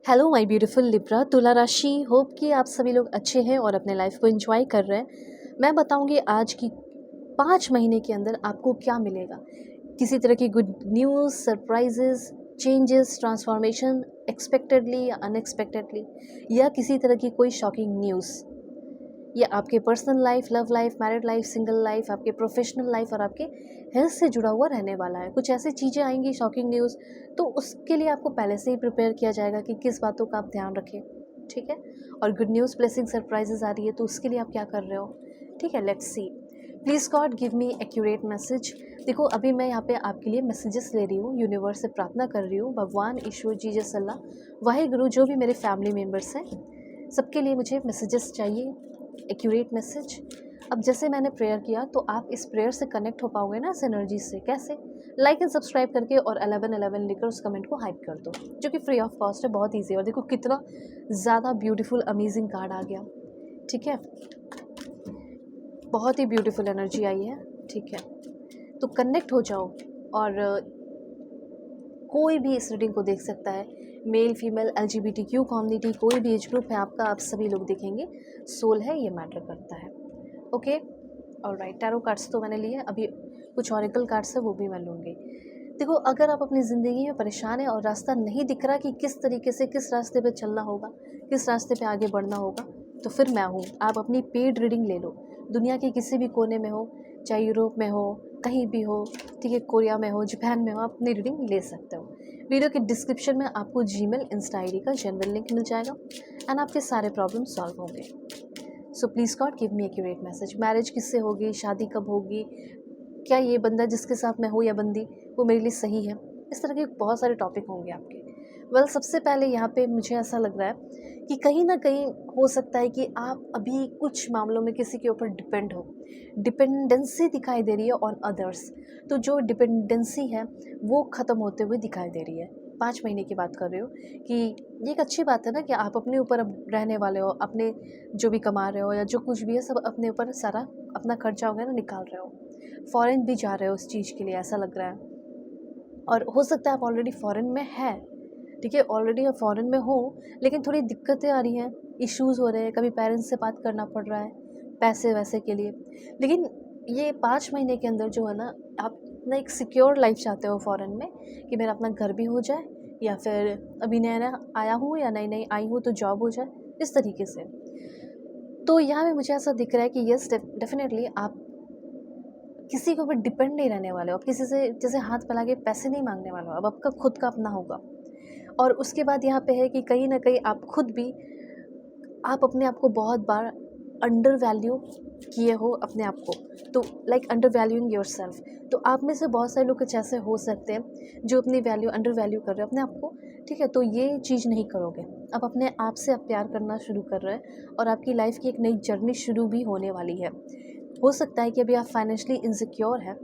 Hello my beautiful Libra तुला राशि। Hope कि आप सभी लोग अच्छे हैं और अपने लाइफ को एंजॉय कर रहे हैं। मैं बताऊंगी आज की 5 महीने के अंदर आपको क्या मिलेगा। किसी तरह की good news, surprises, changes, transformation, expectedly या अनएक्सपेक्टेडली, या किसी तरह की कोई शॉकिंग न्यूज़। ये आपके personal life, love life, married life, single life, आपके प्रोफेशनल लाइफ और आपके हेल्थ से जुड़ा हुआ रहने वाला है। कुछ ऐसी चीज़ें आएंगी शॉकिंग न्यूज़, तो उसके लिए आपको पहले से ही प्रिपेयर किया जाएगा कि किस बातों का आप ध्यान रखें। ठीक है। और गुड न्यूज़, ब्लेसिंग, सरप्राइजेस आ रही है, तो उसके लिए आप क्या कर रहे हो। ठीक है, let's see. Please God give me accurate message. देखो, अभी मैं यहाँ पे आपके लिए मैसेजेस ले रही हूँ, यूनिवर्स से प्रार्थना कर रही हूँ। भगवान, ईश्वर, जीसस, अल्लाह, वाहे गुरु, जो भी मेरे फैमिली मेम्बर्स हैं, सबके लिए मुझे मैसेजेस चाहिए, एक्यूरेट मैसेज। अब जैसे मैंने प्रेयर किया, तो आप इस प्रेयर से कनेक्ट हो पाओगे ना, इस एनर्जी से। कैसे? लाइक एंड सब्सक्राइब करके और 1111 लिखकर उस कमेंट को हाइप कर दो, जो कि फ्री ऑफ कॉस्ट है, बहुत ईजी है। और देखो कितना ज़्यादा ब्यूटीफुल अमेजिंग कार्ड आ गया। ठीक है, बहुत ही ब्यूटीफुल एनर्जी आई है। ठीक है, तो कनेक्ट हो जाओ। और कोई भी इस रीडिंग को देख सकता है, मेल, फीमेल, LGBTQ कम्युनिटी, कोई भी एज ग्रुप है आपका, आप सभी लोग देखेंगे। सोल है, ये मैटर करता है। Okay, alright. टैरो कार्ड्स तो मैंने लिए, अभी कुछ ऑरेकल कार्ड्स है, वो भी मैं लूँगी। देखो, अगर आप अपनी ज़िंदगी में परेशान हैं और रास्ता नहीं दिख रहा कि किस तरीके से, किस रास्ते पे चलना होगा, किस रास्ते पे आगे बढ़ना होगा, तो फिर मैं हूँ। आप अपनी पेड रीडिंग ले लो। दुनिया के किसी भी कोने में हो, चाहे यूरोप में हो, कहीं भी हो, ठीक है, कोरिया में हो, जापान में हो, आप अपनी रीडिंग ले सकते हो। वीडियो के डिस्क्रिप्शन में आपको जीमेल, इंस्टा ID का जनरल लिंक मिल जाएगा एंड आपके सारे प्रॉब्लम सॉल्व होंगे। So please God give me accurate message. Marriage किससे होगी, शादी कब होगी, क्या ये बंदा जिसके साथ मैं हूँ या बंदी, वो मेरे लिए सही है, इस तरह के बहुत सारे टॉपिक होंगे आपके। वेल, सबसे पहले यहाँ पे मुझे ऐसा लग रहा है कि कहीं ना कहीं हो सकता है कि आप अभी कुछ मामलों में किसी के ऊपर डिपेंड हो। डिपेंडेंसी दिखाई दे रही है ऑन अदर्स। तो जो डिपेंडेंसी है वो ख़त्म होते हुए दिखाई दे रही है। 5 महीने की बात कर रही हो कि ये एक अच्छी बात है ना, कि आप अपने ऊपर अब रहने वाले हो, अपने जो भी कमा रहे हो या जो कुछ भी है, सब अपने ऊपर सारा अपना खर्चा वगैरह निकाल रहे हो। फॉरेन भी जा रहे हो उस चीज़ के लिए, ऐसा लग रहा है। और हो सकता है आप ऑलरेडी फॉरेन में है। ठीक है, ऑलरेडी आप फॉरेन में हो, लेकिन थोड़ी दिक्कतें आ रही हैं, इश्यूज़ हो रहे हैं, कभी पेरेंट्स से बात करना पड़ रहा है पैसे वैसे के लिए। लेकिन ये 5 महीने के अंदर जो है ना, आप ना एक सिक्योर लाइफ चाहते हो फॉरेन में, कि मेरा अपना घर भी हो जाए, या फिर अभी नया नया आया हूँ या नई नई आई हूँ तो जॉब हो जाए, इस तरीके से। तो यहाँ पे मुझे ऐसा दिख रहा है कि यस, डेफिनेटली आप किसी के ऊपर डिपेंड नहीं रहने वाले हो। आप किसी से जैसे हाथ फैला के पैसे नहीं मांगने वाले हो, अब आपका खुद का अपना होगा। और उसके बाद यहाँ पे है कि कहीं ना कहीं आप खुद भी, आप अपने आप को बहुत बार अंडर वैल्यू किए हो अपने आप को, तो like under valuing your self. तो आप में से बहुत सारे लोग कुछ ऐसे हो सकते हैं जो अपनी वैल्यू अंडर वैल्यू कर रहे हैं अपने आप को। ठीक है, तो ये चीज़ नहीं करोगे। आप अपने आप से आप प्यार करना शुरू कर रहे हैं और आपकी लाइफ की एक नई जर्नी शुरू भी होने वाली है। हो सकता है कि अभी आप फाइनेंशियली इनसिक्योर हैं,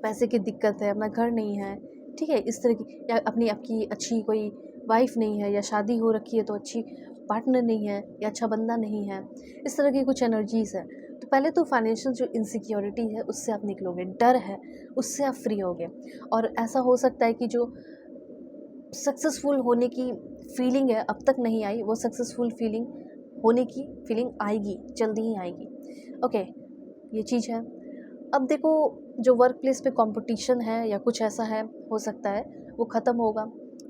पैसे की दिक्कत है, अपना घर नहीं है, ठीक है, इस तरह की, या अपनी आपकी अच्छी कोई वाइफ नहीं है, या शादी हो रखी है तो अच्छी पार्टनर नहीं है, या अच्छा बंदा नहीं है, इस तरह की कुछ एनर्जीज़ है। तो पहले तो फाइनेंशियल जो इनसिक्योरिटी है उससे आप निकलोगे, डर है उससे आप फ्री होगे। और ऐसा हो सकता है कि जो सक्सेसफुल होने की फीलिंग है अब तक नहीं आई, वो सक्सेसफुल फीलिंग होने की फीलिंग आएगी, जल्दी ही आएगी। ओके, ये चीज़ है। अब देखो, जो वर्क प्लेस पे कंपटीशन है या कुछ ऐसा है, हो सकता है वो ख़त्म होगा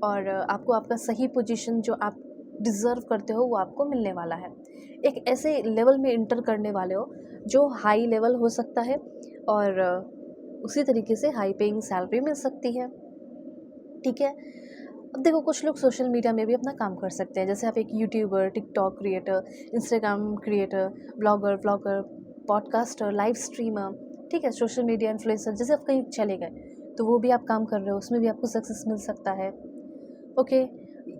और आपको आपका सही पोजीशन जो आप डिज़र्व करते हो वो आपको मिलने वाला है। एक ऐसे लेवल में इंटर करने वाले हो जो हाई लेवल हो सकता है, और उसी तरीके से हाई पेइंग सैलरी मिल सकती है। ठीक है। अब देखो, कुछ लोग सोशल मीडिया में भी अपना काम कर सकते हैं, जैसे आप एक YouTuber, TikTok creator, Instagram creator, blogger, podcaster, live streamer, ठीक है, सोशल मीडिया इन्फ्लुएंसर, जैसे आप कहीं चले गए तो वो भी आप काम कर रहे हो, उसमें भी आपको सक्सेस मिल सकता है। ओके।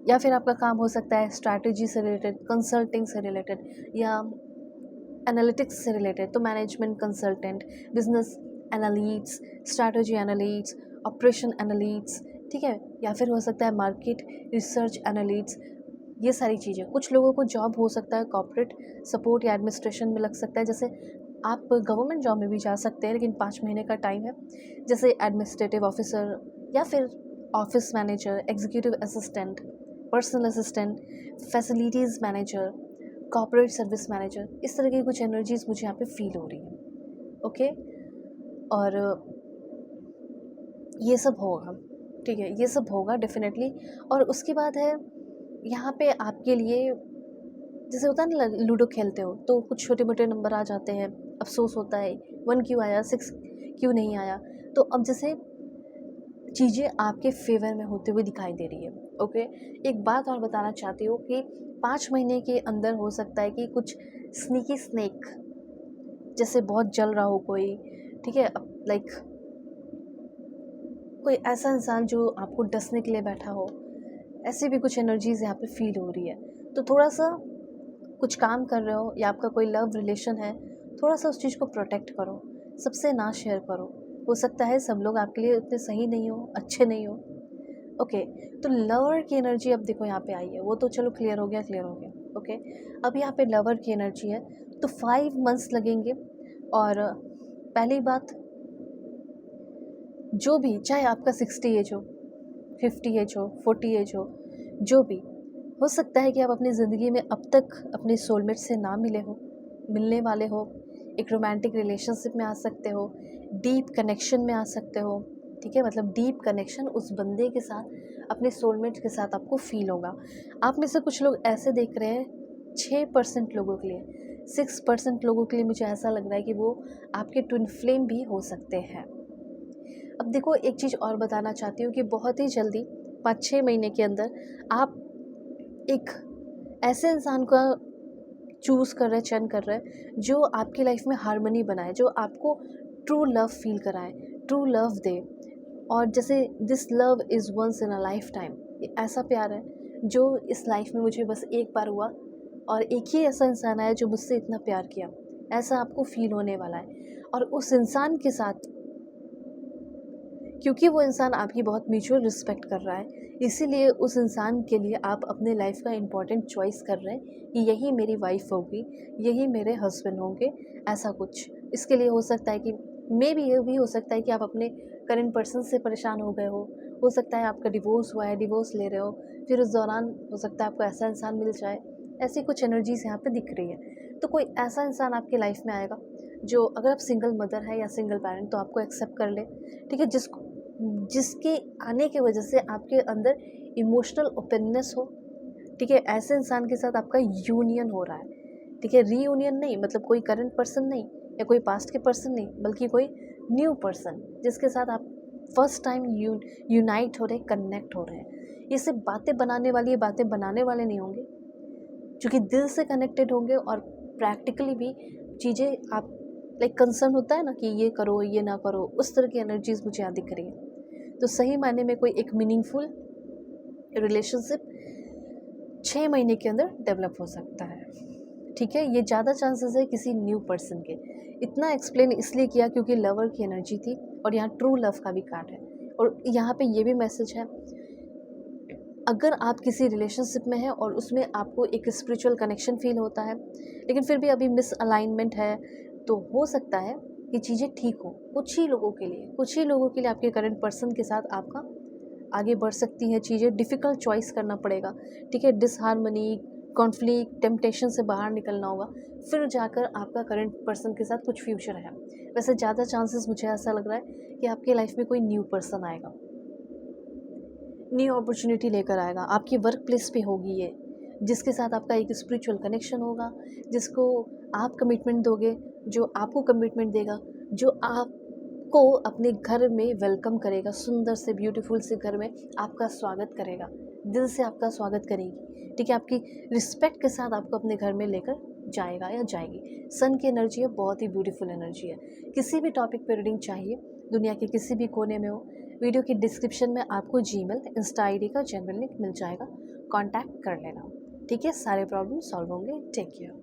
या फिर आपका काम हो सकता है स्ट्रैटेजी से रिलेटेड, कंसल्टिंग से रिलेटेड, या एनालिटिक्स से रिलेटेड, तो management consultant, business annelids, strategy annelids, operation annelids, ठीक है, या फिर हो सकता है मार्केट रिसर्च एनालिट्स, ये सारी चीज़ें। कुछ लोगों को जॉब हो सकता है कॉर्पोरेट सपोर्ट या एडमिनिस्ट्रेशन में लग सकता है, जैसे आप गवर्नमेंट जॉब में भी जा सकते हैं, लेकिन 5 महीने का टाइम है, जैसे एडमिनिस्ट्रेटिव ऑफिसर या फिर office manager, executive assistant, personal assistant, facilities manager, corporate service manager, इस तरह की कुछ एनर्जीज़ मुझे यहाँ पे फील हो रही है। ओके, और ये सब होगा, ठीक है, ये सब होगा डेफिनेटली। और उसके बाद है यहाँ पे आपके लिए, जैसे होता है ना लूडो खेलते हो तो कुछ छोटे मोटे नंबर आ जाते हैं, अफसोस होता है 1 क्यों आया, 6 क्यों नहीं आया। तो अब जैसे चीज़ें आपके फेवर में होते हुए दिखाई दे रही है। ओके, एक बात और बताना चाहती हूँ कि 5 महीने के अंदर हो सकता है कि कुछ स्नीकी स्नेक, जैसे बहुत जल रहा हो कोई, ठीक है, लाइक कोई ऐसा इंसान जो आपको डसने के लिए बैठा हो, ऐसी भी कुछ एनर्जीज़ यहाँ पे फील हो रही है। तो थोड़ा सा कुछ काम कर रहे हो या आपका कोई लव रिलेशन है, थोड़ा सा उस चीज़ को प्रोटेक्ट करो, सबसे ना शेयर करो। हो सकता है सब लोग आपके लिए उतने सही नहीं हो, अच्छे नहीं हो। ओके, तो लवर की एनर्जी अब देखो यहाँ पे आई है, वो तो चलो क्लियर हो गया, क्लियर हो गया। ओके, अब यहाँ पे लवर की एनर्जी है, तो 5 मंथ्स लगेंगे। और पहली बात, जो भी, चाहे आपका 60 एज हो, 50 एज हो, 40 एज हो, जो भी हो सकता है कि आप अपनी ज़िंदगी में अब तक अपने सोलमेट से ना मिले हो, मिलने वाले हो, एक रोमांटिक रिलेशनशिप में आ सकते हो, डीप कनेक्शन में आ सकते हो, ठीक है, मतलब डीप कनेक्शन उस बंदे के साथ, अपने सोलमेट के साथ आपको फील होगा। आप में से कुछ लोग ऐसे देख रहे हैं, 6% लोगों के लिए, 6% लोगों के लिए मुझे ऐसा लग रहा है कि वो आपके ट्विन फ्लेम भी हो सकते हैं। अब देखो, एक चीज़ और बताना चाहती हूँ कि बहुत ही जल्दी 5-6 महीने के अंदर आप एक ऐसे इंसान का चूज़ कर रहे हैं, चयन कर रहे हैं, जो आपकी लाइफ में हार्मनी बनाए, जो आपको ट्रू लव फील कराए, ट्रू लव दे। और जैसे this love is once in a lifetime, ऐसा प्यार है जो इस लाइफ में मुझे बस एक बार हुआ, और एक ही ऐसा इंसान आया जो मुझसे इतना प्यार किया, ऐसा आपको फील होने वाला है। और उस इंसान के साथ, क्योंकि वो इंसान आपकी बहुत म्यूचुअल रिस्पेक्ट कर रहा है, इसीलिए उस इंसान के लिए आप अपने लाइफ का इम्पोर्टेंट चॉइस कर रहे हैं कि यही मेरी वाइफ होगी, यही मेरे हस्बैंड होंगे, ऐसा कुछ। इसके लिए हो सकता है कि मे बी ये भी हो सकता है कि आप अपने करंट पर्सन से परेशान हो सकता है आपका डिवोर्स हुआ है, डिवोर्स ले रहे हो, फिर उस दौरान हो सकता है आपको ऐसा इंसान मिल जाए। ऐसी कुछ एनर्जीज यहाँ पे दिख रही है। तो कोई ऐसा इंसान आपकी लाइफ में आएगा जो, अगर आप सिंगल मदर है या सिंगल पेरेंट, तो आपको एक्सेप्ट कर ले, ठीक है, जिसके आने की वजह से आपके अंदर इमोशनल ओपननेस हो, ठीक है, ऐसे इंसान के साथ आपका यूनियन हो रहा है, ठीक है, रीयूनियन नहीं, मतलब कोई करंट पर्सन नहीं या कोई पास्ट के पर्सन नहीं, बल्कि कोई न्यू पर्सन जिसके साथ आप फर्स्ट टाइम यूनाइट हो रहे, कनेक्ट हो रहे हैं। ये सिर्फ बातें बनाने वाले नहीं होंगे, क्योंकि दिल से कनेक्टेड होंगे, और प्रैक्टिकली भी चीज़ें आप लाइक कंसर्न होता है ना कि ये करो, ये ना करो, उस तरह की एनर्जीज मुझे यहाँ दिख रही है। तो सही मायने में कोई एक मीनिंगफुल रिलेशनशिप 6 महीने के अंदर डेवलप हो सकता है, ठीक है। ये ज़्यादा चांसेस है किसी न्यू पर्सन के। इतना एक्सप्लेन इसलिए किया क्योंकि लवर की एनर्जी थी, और यहाँ ट्रू लव का भी कार्ड है। और यहाँ पे ये भी मैसेज है, अगर आप किसी रिलेशनशिप में हैं और उसमें आपको एक स्पिरिचुअल कनेक्शन फील होता है, लेकिन फिर भी अभी मिस अलाइनमेंट है, तो हो सकता है कि चीज़ें ठीक हो कुछ ही लोगों के लिए आपके करंट पर्सन के साथ आपका आगे बढ़ सकती हैं चीज़ें। डिफ़िकल्ट चॉइस करना पड़ेगा, ठीक है, डिसहार्मनी, कॉन्फ्लिक्ट, टेम्पटेशन से बाहर निकलना होगा, फिर जाकर आपका करंट पर्सन के साथ कुछ फ्यूचर है। वैसे ज़्यादा चांसेस मुझे ऐसा लग रहा है कि आपके लाइफ में कोई न्यू पर्सन आएगा, न्यू अपॉर्चुनिटी लेकर आएगा, आपकी वर्क प्लेस पे होगी ये, जिसके साथ आपका एक स्पिरिचुअल कनेक्शन होगा, जिसको आप कमिटमेंट दोगे, जो आपको कमिटमेंट देगा, जो आपको अपने घर में वेलकम करेगा, सुंदर से ब्यूटीफुल से घर में आपका स्वागत करेगा, दिल से आपका स्वागत करेगी, ठीक है, आपकी रिस्पेक्ट के साथ आपको अपने घर में लेकर जाएगा या जाएगी। सन की एनर्जी है, बहुत ही ब्यूटीफुल एनर्जी है। किसी भी टॉपिक पर रीडिंग चाहिए, दुनिया के किसी भी कोने में हो, वीडियो की डिस्क्रिप्शन में आपको जीमेल, इंस्टा आईडी का जनरल लिंक मिल जाएगा, कांटेक्ट कर लेना, ठीक है। सारे प्रॉब्लम सॉल्व होंगे। Take care.